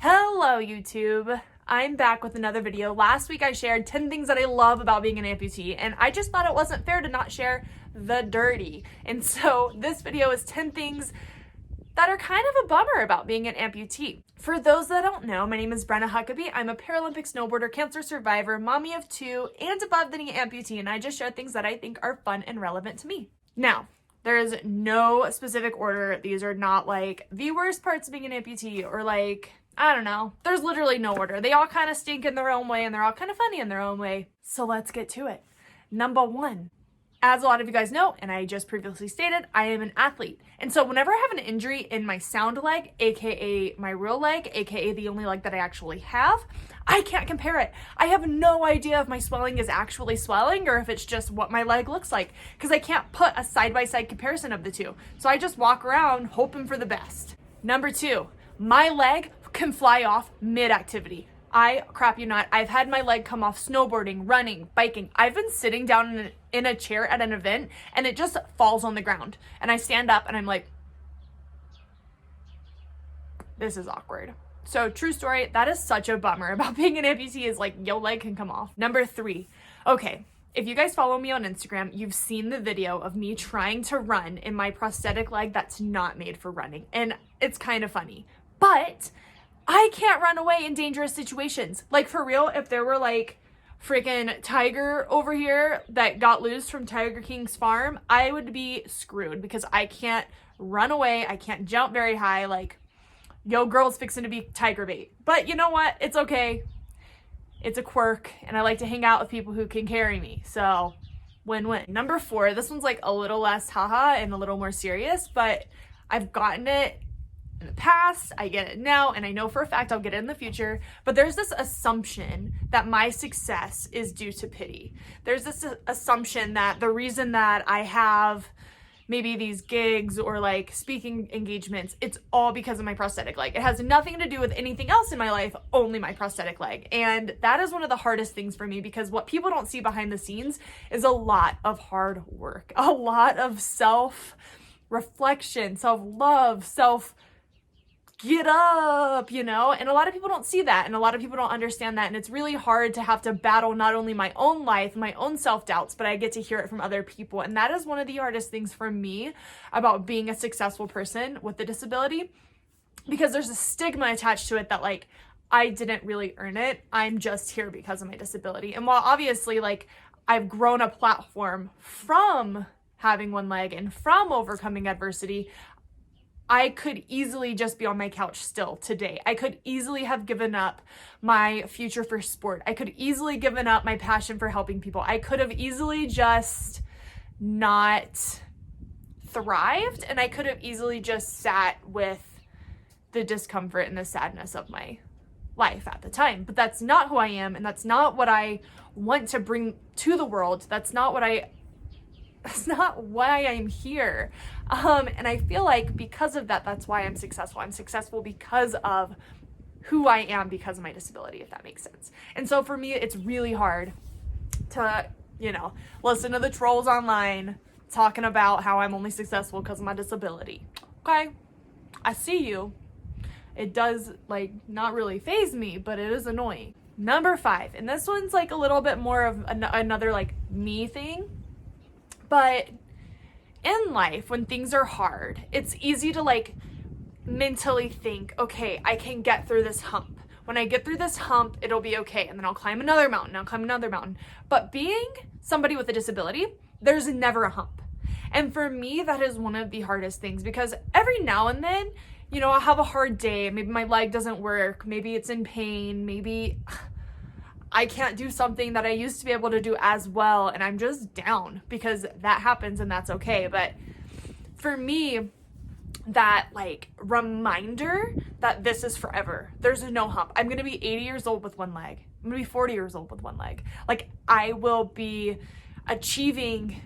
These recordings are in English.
Hello YouTube, I'm back with another video. Last week I shared 10 things that I love about being an amputee, and I just thought it wasn't fair to not share the dirty. And so this video is 10 things that are kind of a bummer about being an amputee. For those that don't know, my name is Brenna Huckaby. I'm a Paralympic snowboarder, cancer survivor, mommy of 2, and above the knee amputee, and I just share things that I think are fun and relevant to me. Now, there is no specific order. These are not like the worst parts of being an amputee or like, I don't know. There's literally no order. They all kind of stink in their own way and they're all kind of funny in their own way. So let's get to it. Number 1. As a lot of you guys know, and I just previously stated, I am an athlete. And so whenever I have an injury in my sound leg, aka my real leg, aka the only leg that I actually have, I can't compare it. I have no idea if my swelling is actually swelling or if it's just what my leg looks like, because I can't put a side-by-side comparison of the two. So I just walk around hoping for the best. Number 2, my leg can fly off mid-activity. I crap you not, I've had my leg come off snowboarding, running, biking. I've been sitting down in a chair at an event and it just falls on the ground. And I stand up and I'm like, this is awkward. So true story, that is such a bummer about being an amputee, is like your leg can come off. Number 3, okay. If you guys follow me on Instagram, you've seen the video of me trying to run in my prosthetic leg that's not made for running. And it's kind of funny, but I can't run away in dangerous situations. Like for real, if there were like freaking tiger over here that got loose from Tiger King's farm, I would be screwed because I can't run away. I can't jump very high. Like, yo, girl's fixing to be tiger bait. But you know what? It's okay. It's a quirk and I like to hang out with people who can carry me. So win-win. Number 4, this one's like a little less haha and a little more serious, but I've gotten it in the past, I get it now, and I know for a fact I'll get it in the future, but there's this assumption that my success is due to pity. There's this assumption that the reason that I have maybe these gigs or like speaking engagements, it's all because of my prosthetic leg. It has nothing to do with anything else in my life, only my prosthetic leg. And that is one of the hardest things for me, because what people don't see behind the scenes is a lot of hard work, a lot of self-reflection, self-love, get up, you know? And a lot of people don't see that, and a lot of people don't understand that, and it's really hard to have to battle not only my own life, my own self-doubts, but I get to hear it from other people. And that is one of the hardest things for me about being a successful person with a disability, because there's a stigma attached to it that like I didn't really earn it, I'm just here because of my disability. And while obviously like I've grown a platform from having one leg and from overcoming adversity, I could easily just be on my couch still today. I could easily have given up my future for sport. I could easily given up my passion for helping people. I could have easily just not thrived, and I could have easily just sat with the discomfort and the sadness of my life at the time. But that's not who I am, and that's not what I want to bring to the world. That's not why I'm here. And I feel like because of that, that's why I'm successful. I'm successful because of who I am, because of my disability, if that makes sense. And so for me, it's really hard to, you know, listen to the trolls online talking about how I'm only successful because of my disability. Okay, I see you. It does like not really faze me, but it is annoying. Number 5, and this one's like a little bit more of another like me thing. But in life, when things are hard, it's easy to like mentally think, okay, I can get through this hump. When I get through this hump, it'll be okay. And then I'll climb another mountain, I'll climb another mountain. But being somebody with a disability, there's never a hump. And for me, that is one of the hardest things, because every now and then, you know, I'll have a hard day. Maybe my leg doesn't work. Maybe it's in pain. Maybe I can't do something that I used to be able to do as well, and I'm just down, because that happens and that's okay. But for me, that like reminder that this is forever, there's no hump. I'm gonna be 80 years old with one leg. I'm gonna be 40 years old with one leg. Like I will be achieving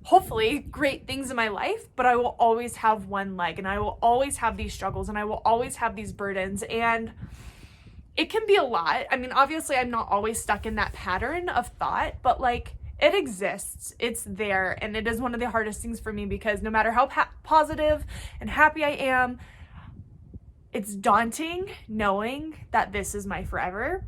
hopefully great things in my life, but I will always have one leg, and I will always have these struggles, and I will always have these burdens, and it can be a lot. I mean, obviously I'm not always stuck in that pattern of thought, but like it exists, it's there, and it is one of the hardest things for me, because no matter how positive and happy I am, it's daunting knowing that this is my forever.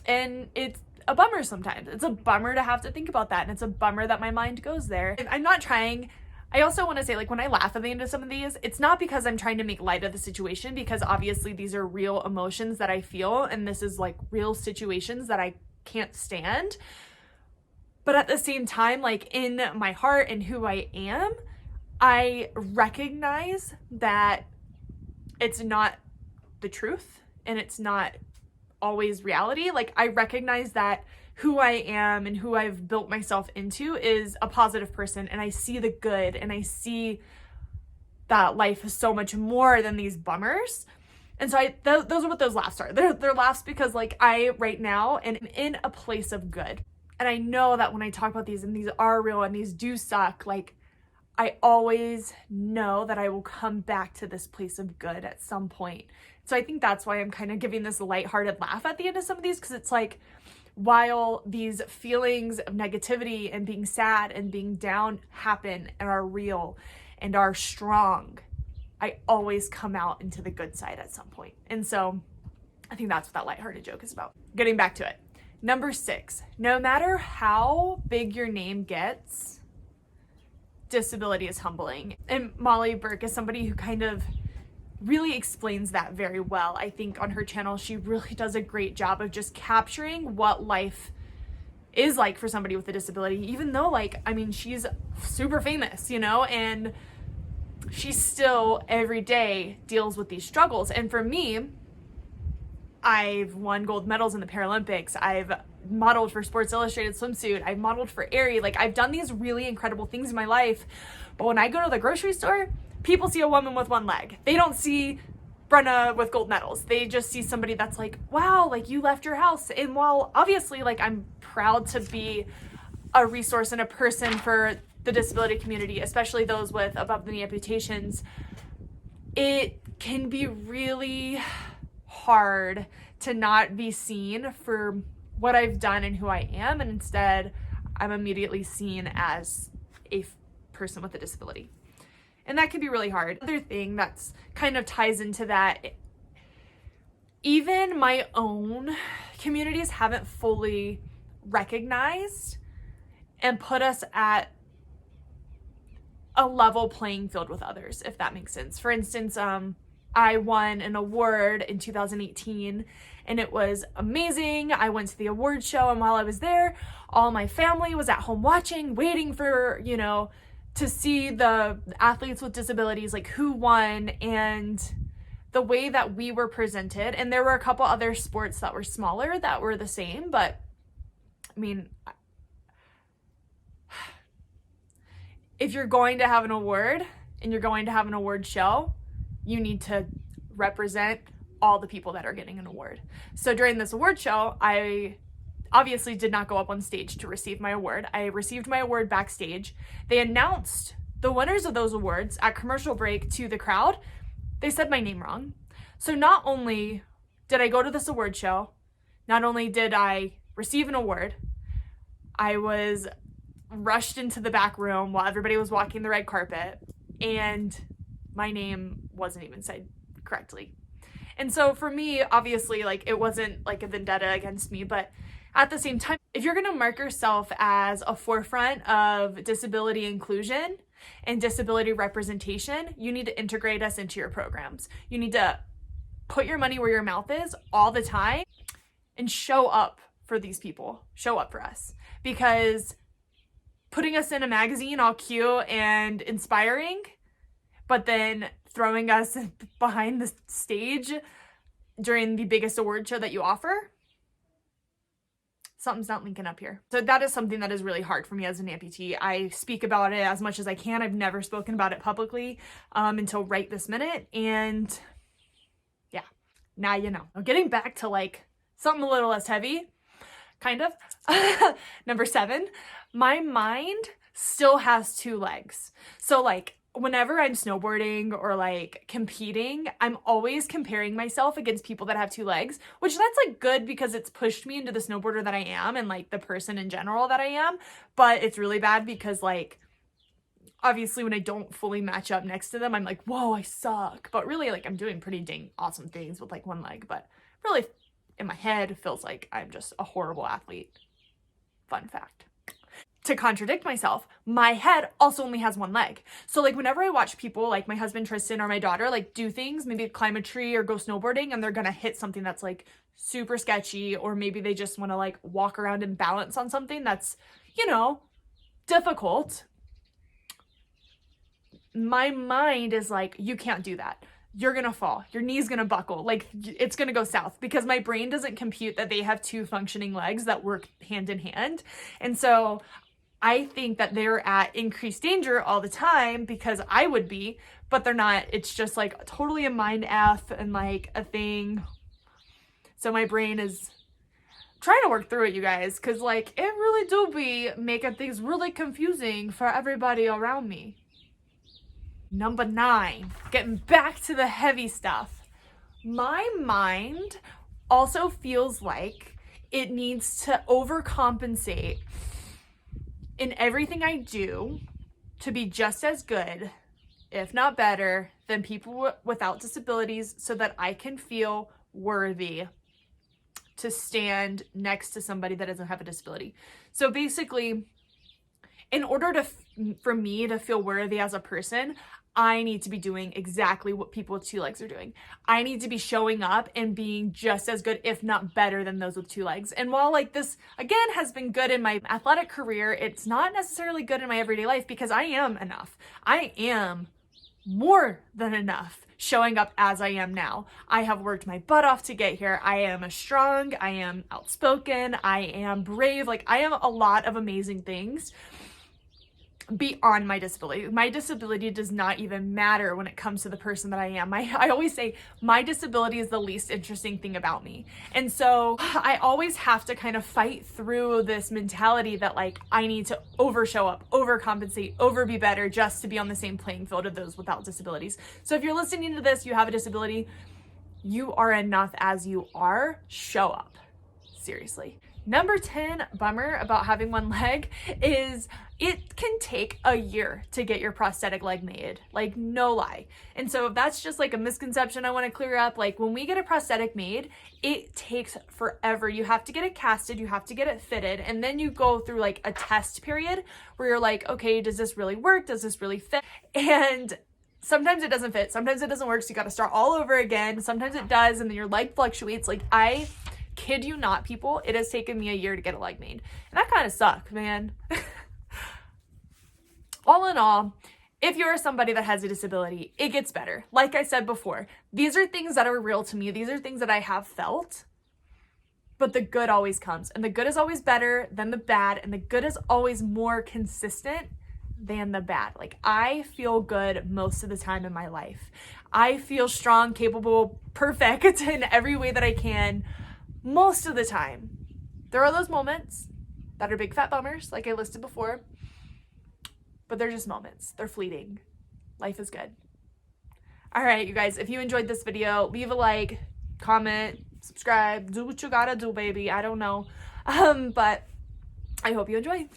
And it's a bummer sometimes. It's a bummer to have to think about that. And it's a bummer that my mind goes there. I'm not trying. I also want to say, like, when I laugh at the end of some of these, it's not because I'm trying to make light of the situation, because obviously these are real emotions that I feel. And this is like real situations that I can't stand. But at the same time, like in my heart and who I am, I recognize that it's not the truth and it's not always reality. Like, I recognize that who I am and who I've built myself into is a positive person, and I see the good, and I see that life is so much more than these bummers. And so those are what those laughs are. They're laughs because, like, I right now am in a place of good. And I know that when I talk about these, and these are real and these do suck, like, I always know that I will come back to this place of good at some point. So I think that's why I'm kind of giving this lighthearted laugh at the end of some of these, because it's like, while these feelings of negativity and being sad and being down happen and are real and are strong, I always come out into the good side at some point. And so I think that's what that lighthearted joke is about. Getting back to it. Number 6, no matter how big your name gets, disability is humbling. And Molly Burke is somebody who kind of really explains that very well. I think on her channel, she really does a great job of just capturing what life is like for somebody with a disability, even though, like, I mean, she's super famous, you know, and she still every day deals with these struggles. And for me, I've won gold medals in the Paralympics. I've modeled for Sports Illustrated swimsuit. I've modeled for Aerie. Like, I've done these really incredible things in my life. But when I go to the grocery store, people see a woman with one leg. They don't see Brenna with gold medals. They just see somebody that's like, wow, like, you left your house. And while obviously, like, I'm proud to be a resource and a person for the disability community, especially those with above the knee amputations, it can be really hard to not be seen for what I've done and who I am, and instead I'm immediately seen as a person with a disability. And that can be really hard. Another thing that's kind of ties into that, even my own communities haven't fully recognized and put us at a level playing field with others, if that makes sense. For instance, I won an award in 2018 and it was amazing. I went to the award show, and while I was there, all my family was at home watching, waiting for, you know, to see the athletes with disabilities, like, who won and the way that we were presented. And there were a couple other sports that were smaller that were the same, but I mean, if you're going to have an award and you're going to have an award show, you need to represent all the people that are getting an award. So during this award show, I obviously did not go up on stage to receive my award. I received my award backstage. They announced the winners of those awards at commercial break to the crowd. They said my name wrong. So not only did I go to this award show, not only did I receive an award, I was rushed into the back room while everybody was walking the red carpet, and my name wasn't even said correctly. And so for me, obviously, like, it wasn't like a vendetta against me, but at the same time, if you're going to mark yourself as a forefront of disability inclusion and disability representation, you need to integrate us into your programs. You need to put your money where your mouth is all the time and show up for these people. Show up for us. Because putting us in a magazine all cute and inspiring, but then throwing us behind the stage during the biggest award show that you offer, something's not linking up here. So that is something that is really hard for me as an amputee. I speak about it as much as I can. I've never spoken about it publicly until right this minute. And yeah, now you know. Getting back to, like, something a little less heavy, kind of. Number 7, my mind still has 2 legs. So, like, whenever I'm snowboarding or, like, competing, I'm always comparing myself against people that have 2 legs, which that's, like, good because it's pushed me into the snowboarder that I am and, like, the person in general that I am. But it's really bad because, like, obviously when I don't fully match up next to them, I'm like, whoa, I suck. But really, like, I'm doing pretty dang awesome things with like one leg, but really in my head it feels like I'm just a horrible athlete. Fun fact. To contradict myself, my head also only has one leg. So like whenever I watch people like my husband Tristan or my daughter like do things, maybe climb a tree or go snowboarding, and they're gonna hit something that's like super sketchy, or maybe they just want to like walk around and balance on something that's, you know, difficult. My mind is like, you can't do that. You're gonna fall. Your knee's gonna buckle. Like, it's gonna go south, because my brain doesn't compute that they have two functioning legs that work hand in hand. And so I think that they're at increased danger all the time, because I would be, but they're not. It's just like totally a mind F and like a thing. So my brain is trying to work through it, you guys, because like it really do be making things really confusing for everybody around me. Number 9, getting back to the heavy stuff. My mind also feels like it needs to overcompensate in everything I do to be just as good, if not better, than people without disabilities, so that I can feel worthy to stand next to somebody that doesn't have a disability. So basically, in order for me to feel worthy as a person, I need to be doing exactly what people with 2 legs are doing. I need to be showing up and being just as good, if not better, than those with 2 legs. And while like this, again, has been good in my athletic career, it's not necessarily good in my everyday life, because I am enough. I am more than enough showing up as I am now. I have worked my butt off to get here. I am strong. I am outspoken. I am brave. Like, I am a lot of amazing things beyond my disability. My disability does not even matter when it comes to the person that I am. I always say my disability is the least interesting thing about me. And so I always have to kind of fight through this mentality that like I need to over show up, overcompensate, over be better, just to be on the same playing field of those without disabilities. So if you're listening to this, you have a disability, you are enough as you are. Show up. Seriously. Number 10 bummer about having one leg is it can take a year to get your prosthetic leg made. Like, no lie. And so if that's just like a misconception I want to clear up, like when we get a prosthetic made, it takes forever. You have to get it casted, you have to get it fitted, and then you go through like a test period where you're like, okay, does this really work? Does this really fit? And sometimes it doesn't fit, sometimes it doesn't work, so you got to start all over again. Sometimes it does, and then your leg fluctuates. Like, I kid you not, people, it has taken me a year to get a leg made. And that kind of sucks, man. All in all, if you're somebody that has a disability, it gets better. Like I said before, these are things that are real to me. These are things that I have felt. But the good always comes. And the good is always better than the bad. And the good is always more consistent than the bad. Like, I feel good most of the time in my life. I feel strong, capable, perfect in every way that I can most of the time. There are those moments that are big fat bummers, like I listed before, but they're just moments. They're fleeting. Life is good. All right, you guys, if you enjoyed this video, leave a like, comment, subscribe, do what you gotta do, baby. I don't know. But I hope you enjoy.